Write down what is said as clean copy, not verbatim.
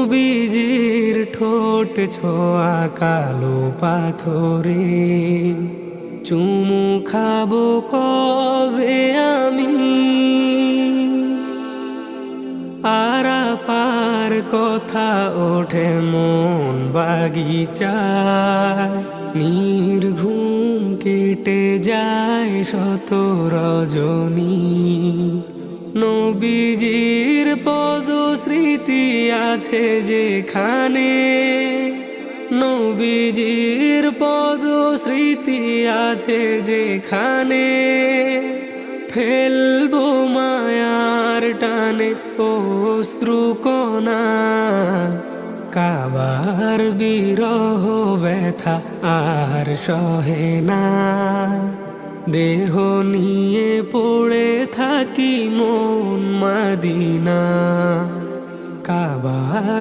নবীজির ঠোঁট ছোঁয়া কালো পাথরে চুমু খাবো কবে আমি। আরাফার কথা ওঠে মন বাগিচায়, নির্ঘুম কেটে যায় শত রজনী। নবীজির পদস্মৃতি আছে যেখানে, নবীজির পদস্মৃতি আছে যেখানে, ফেলবো মায়ার টানে অশ্রুকণা। কাবার বিরহ ব্যথা আর সহে না, দেহ নিয়ে পড়ে থাকি মন মদিনা। কাবা